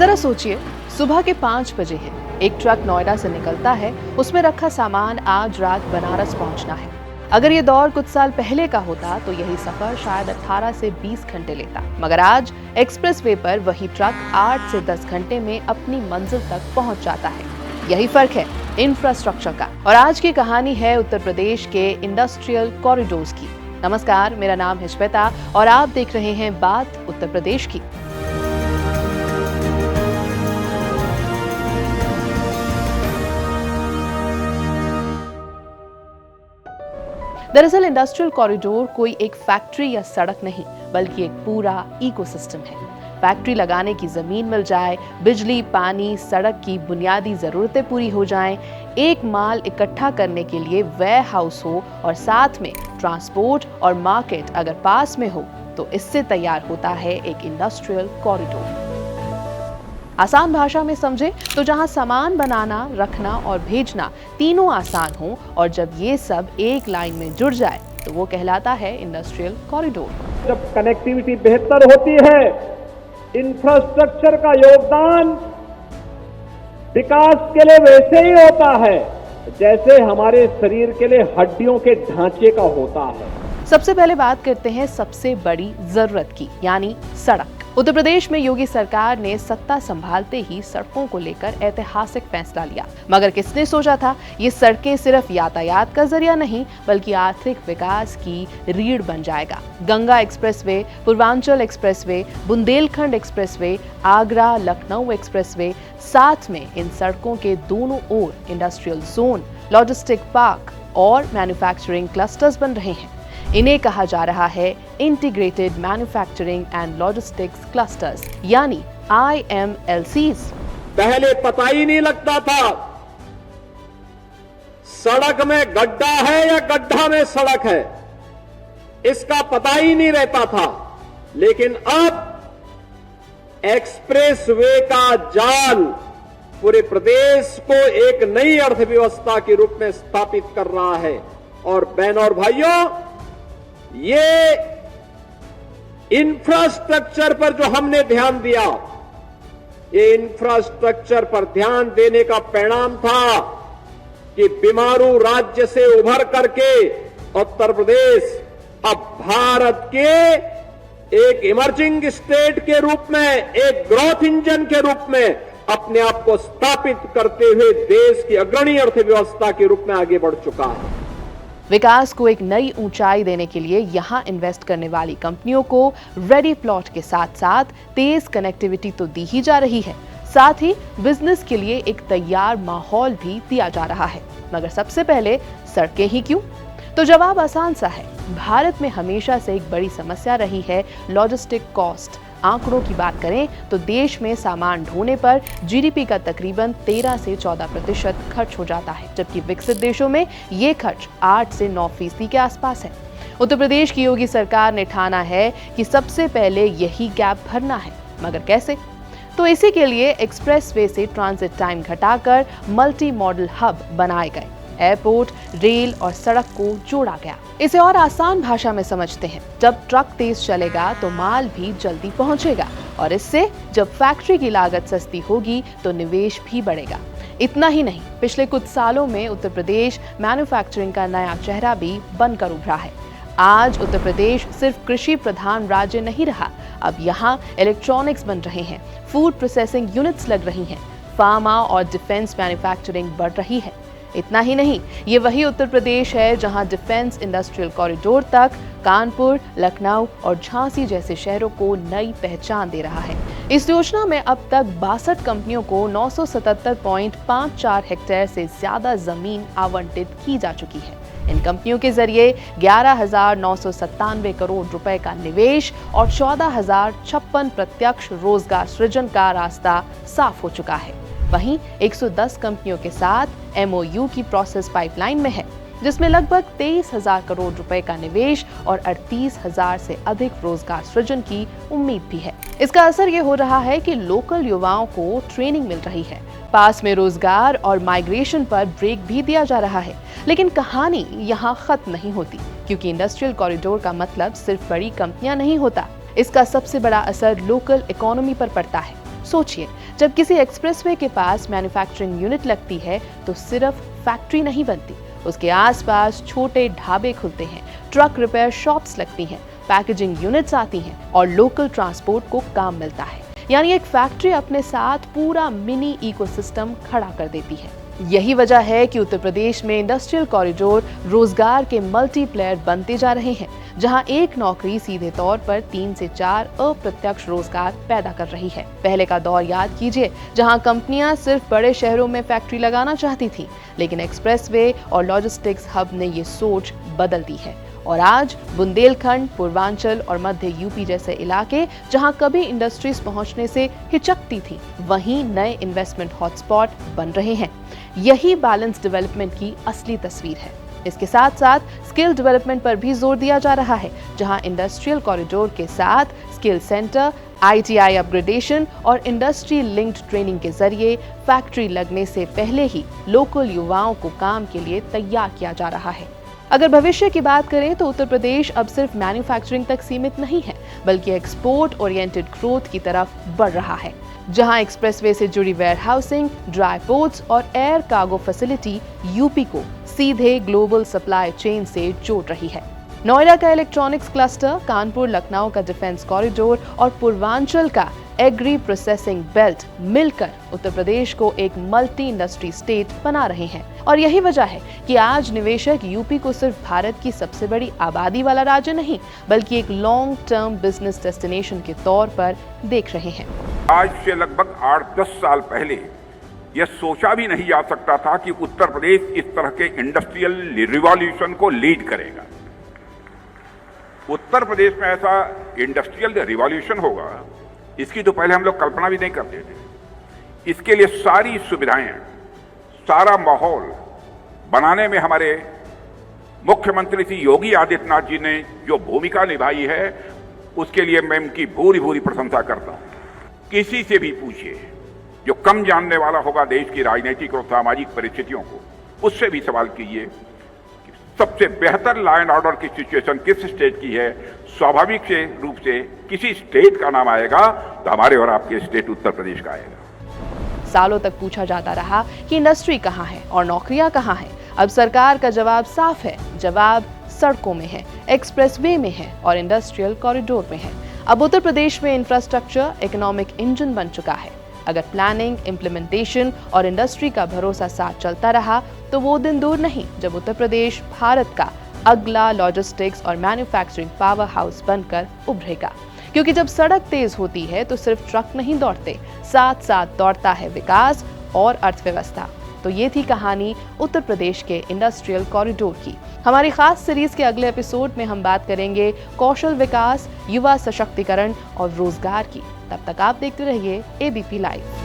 जरा सोचिए, सुबह के 5 बजे है, एक ट्रक नोएडा से निकलता है, उसमें रखा सामान आज रात बनारस पहुंचना है। अगर ये दौर कुछ साल पहले का होता तो यही सफर शायद 18 से 20 घंटे लेता, मगर आज एक्सप्रेसवे पर वही ट्रक 8 से 10 घंटे में अपनी मंजिल तक पहुंच जाता है। यही फर्क है इंफ्रास्ट्रक्चर का। और आज की कहानी है उत्तर प्रदेश के इंडस्ट्रियल कॉरिडोर्स की। नमस्कार, मेरा नाम है श्वेता और आप देख रहे हैं बात उत्तर प्रदेश की। दरअसल इंडस्ट्रियल कॉरिडोर कोई एक फैक्ट्री या सड़क नहीं, बल्कि एक पूरा इकोसिस्टम है। फैक्ट्री लगाने की जमीन मिल जाए, बिजली, पानी, सड़क की बुनियादी जरूरतें पूरी हो जाएं, एक माल इकट्ठा करने के लिए वेयर हाउस हो और साथ में ट्रांसपोर्ट और मार्केट अगर पास में हो, तो इससे तैयार होता है एक इंडस्ट्रियल कॉरिडोर। आसान भाषा में समझे तो जहां सामान बनाना, रखना और भेजना तीनों आसान हो और जब ये सब एक लाइन में जुड़ जाए तो वो कहलाता है इंडस्ट्रियल कॉरिडोर। जब कनेक्टिविटी बेहतर होती है, इंफ्रास्ट्रक्चर का योगदान विकास के लिए वैसे ही होता है जैसे हमारे शरीर के लिए हड्डियों के ढांचे का होता है। सबसे पहले बात करते हैं सबसे बड़ी जरूरत की, यानी सड़क। उत्तर प्रदेश में योगी सरकार ने सत्ता संभालते ही सड़कों को लेकर ऐतिहासिक फैसला लिया, मगर किसने सोचा था ये सड़कें सिर्फ यातायात का जरिया नहीं बल्कि आर्थिक विकास की रीढ़ बन जाएगा। Ganga expressway, Purvanchal expressway, Bundelkhand expressway, Agra Lucknow expressway, साथ में इन सड़कों के दोनों ओर इंडस्ट्रियल जोन, लॉजिस्टिक पार्क और मैन्युफैक्चरिंग क्लस्टर्स बन रहे हैं। इन्हें कहा जा रहा है integrated manufacturing and logistics clusters, यानी IMLCs। पहले पता ही नहीं लगता था सड़क में गड्ढा है या गड्ढा में सड़क है, इसका पता ही नहीं रहता था। लेकिन अब एक्सप्रेसवे का जाल पूरे प्रदेश को एक नई अर्थव्यवस्था के रूप में स्थापित कर रहा है। और बहनों और भाइयों, ये इंफ्रास्ट्रक्चर पर जो हमने ध्यान दिया, ये इंफ्रास्ट्रक्चर पर ध्यान देने का परिणाम था कि बीमारू राज्य से उभर करके उत्तर प्रदेश अब भारत के एक इमर्जिंग स्टेट के रूप में, एक ग्रोथ इंजन के रूप में अपने आप को स्थापित करते हुए देश की अग्रणी अर्थव्यवस्था के रूप में आगे बढ़ चुका है। विकास को एक नई ऊंचाई देने के लिए यहां इन्वेस्ट करने वाली कंपनियों को रेडी प्लॉट के साथ साथ तेज कनेक्टिविटी तो दी ही जा रही है, साथ ही बिजनेस के लिए एक तैयार माहौल भी दिया जा रहा है। मगर सबसे पहले सड़कें ही क्यों? तो जवाब आसान सा है। भारत में हमेशा से एक बड़ी समस्या रही है लॉजिस्टिक कॉस्ट। आंकड़ों की बात करें तो देश में सामान ढोने पर GDP का तकरीबन 13 से 14% खर्च हो जाता है, जबकि विकसित देशों में ये खर्च 8 से 9% के आसपास है। उत्तर प्रदेश की योगी सरकार ने ठाना है कि सबसे पहले यही गैप भरना है, मगर कैसे? तो इसी के लिए एक्सप्रेसवे से ट्रांजिट टाइम घटाकर मल्टी मॉडल हब बनाए गए। एयरपोर्ट, रेल और सड़क को जोड़ा गया। इसे और आसान भाषा में समझते हैं, जब ट्रक तेज चलेगा तो माल भी जल्दी पहुंचेगा और इससे जब फैक्ट्री की लागत सस्ती होगी तो निवेश भी बढ़ेगा। इतना ही नहीं, पिछले कुछ सालों में उत्तर प्रदेश मैन्युफैक्चरिंग का नया चेहरा भी बनकर उभरा है। आज उत्तर प्रदेश सिर्फ कृषि प्रधान राज्य नहीं रहा, अब यहाँ इलेक्ट्रॉनिक्स बन रहे हैं, फूड प्रोसेसिंग यूनिट्स लग रही हैं, फार्मा और डिफेंस मैन्युफैक्चरिंग बढ़ रही है। इतना ही नहीं, ये वही उत्तर प्रदेश है जहां डिफेंस इंडस्ट्रियल कॉरिडोर तक कानपुर, लखनऊ और झांसी जैसे शहरों को नई पहचान दे रहा है। इस योजना में अब तक 62 कंपनियों को 977.54 हेक्टेयर से ज्यादा जमीन आवंटित की जा चुकी है। इन कंपनियों के जरिए 11,997 करोड़ रुपए का निवेश और 14,056 प्रत्यक्ष रोजगार सृजन का रास्ता साफ हो चुका है। वहीं 110 कंपनियों के साथ MOU की प्रोसेस पाइपलाइन में है, जिसमें लगभग 23,000 करोड़ रुपए का निवेश और 38,000 से अधिक रोजगार सृजन की उम्मीद भी है। इसका असर ये हो रहा है कि लोकल युवाओं को ट्रेनिंग मिल रही है, पास में रोजगार और माइग्रेशन पर ब्रेक भी दिया जा रहा है। लेकिन कहानी यहाँ खत्म नहीं होती, क्योंकि इंडस्ट्रियल कॉरिडोर का मतलब सिर्फ बड़ी कंपनियां नहीं होता। इसका सबसे बड़ा असर लोकल इकोनॉमी पर पड़ता है। सोचिए, जब किसी एक्सप्रेसवे के पास मैन्युफैक्चरिंग यूनिट लगती है तो सिर्फ फैक्ट्री नहीं बनती, उसके आसपास छोटे ढाबे खुलते हैं, ट्रक रिपेयर शॉप्स लगती हैं, पैकेजिंग यूनिट्स आती हैं और लोकल ट्रांसपोर्ट को काम मिलता है। यानी एक फैक्ट्री अपने साथ पूरा मिनी इकोसिस्टम खड़ा कर देती है। यही वजह है कि उत्तर प्रदेश में इंडस्ट्रियल कॉरिडोर रोजगार के मल्टीप्लेयर बनते जा रहे हैं, जहां एक नौकरी सीधे तौर पर 3 से 4 अप्रत्यक्ष रोजगार पैदा कर रही है। पहले का दौर याद कीजिए, जहां कंपनियां सिर्फ बड़े शहरों में फैक्ट्री लगाना चाहती थी, लेकिन एक्सप्रेसवे और लॉजिस्टिक्स हब ने ये सोच बदल दी है और आज बुंदेलखंड, पूर्वांचल और मध्य यूपी जैसे इलाके जहां कभी इंडस्ट्रीज पहुंचने से हिचकती थी, वहीं नए इन्वेस्टमेंट हॉटस्पॉट बन रहे हैं। यही बैलेंस डेवलपमेंट की असली तस्वीर है। इसके साथ साथ स्किल डेवलपमेंट पर भी जोर दिया जा रहा है, जहां इंडस्ट्रियल कॉरिडोर के साथ स्किल सेंटर, ITI अपग्रेडेशन और इंडस्ट्री लिंक्ड ट्रेनिंग के जरिए फैक्ट्री लगने से पहले ही लोकल युवाओं को काम के लिए तैयार किया जा रहा है। अगर भविष्य की बात करें तो उत्तर प्रदेश अब सिर्फ मैन्युफैक्चरिंग तक सीमित नहीं है, बल्कि एक्सपोर्ट ओरिएंटेड ग्रोथ की तरफ बढ़ रहा है, जहां एक्सप्रेसवे से जुड़ी वेयरहाउसिंग, ड्राई पोर्ट्स और एयर कार्गो फैसिलिटी यूपी को सीधे ग्लोबल सप्लाई चेन से जोड़ रही है। नोएडा का इलेक्ट्रॉनिक्स क्लस्टर, कानपुर लखनऊ का डिफेंस कॉरिडोर और पूर्वांचल का एग्री प्रोसेसिंग बेल्ट मिलकर उत्तर प्रदेश को एक मल्टी इंडस्ट्री स्टेट बना रहे हैं। और यही वजह है कि आज निवेशक यूपी को सिर्फ भारत की सबसे बड़ी आबादी वाला राज्य नहीं, बल्कि एक लॉन्ग टर्म बिजनेस डेस्टिनेशन के तौर पर देख रहे हैं। आज से लगभग 8-10 साल पहले यह सोचा भी नहीं जा सकता था कि उत्तर प्रदेश इस तरह के इंडस्ट्रियल रिवॉल्यूशन को लीड करेगा। उत्तर प्रदेश में ऐसा इंडस्ट्रियल रिवॉल्यूशन होगा, इसकी तो पहले हम लोग कल्पना भी नहीं करते थे। इसके लिए सारी सुविधाएं, सारा माहौल बनाने में हमारे मुख्यमंत्री श्री योगी आदित्यनाथ जी ने जो भूमिका निभाई है, उसके लिए मैं उनकी भूरी भूरी प्रशंसा करता हूं। किसी से भी पूछिए जो कम जानने वाला होगा देश की राजनीतिक और सामाजिक परिस्थितियों को, उससे भी सवाल कीजिए कि सबसे बेहतर लॉ एंड ऑर्डर की सिचुएशन किस स्टेट की है। स्वाभाविक से रूप से किसी स्टेट का नाम आएगा तो हमारे और आपके स्टेट उत्तर प्रदेश का आएगा। सालों तक पूछा जाता रहा कि इंडस्ट्री कहाँ है और नौकरियां कहाँ हैं। अब सरकार का जवाब साफ है, जवाब सड़कों में है, एक्सप्रेसवे में है और इंडस्ट्रियल कॉरिडोर में है। अब उत्तर प्रदेश में इंफ्रास्ट्रक्चर इकोनॉमिक इंजन बन चुका है। अगर प्लानिंग, इम्प्लीमेंटेशन और इंडस्ट्री का भरोसा साथ चलता रहा तो वो दिन दूर नहीं जब उत्तर प्रदेश भारत का अगला लॉजिस्टिक्स और मैन्युफैक्चरिंग पावर हाउस बनकर उभरेगा। क्योंकि जब सड़क तेज होती है तो सिर्फ ट्रक नहीं दौड़ते, साथ साथ दौड़ता है विकास और अर्थव्यवस्था। तो ये थी कहानी उत्तर प्रदेश के इंडस्ट्रियल कॉरिडोर की। हमारी खास सीरीज के अगले एपिसोड में हम बात करेंगे कौशल विकास, युवा सशक्तिकरण और रोजगार की। तब तक आप देखते रहिए ABP लाइव।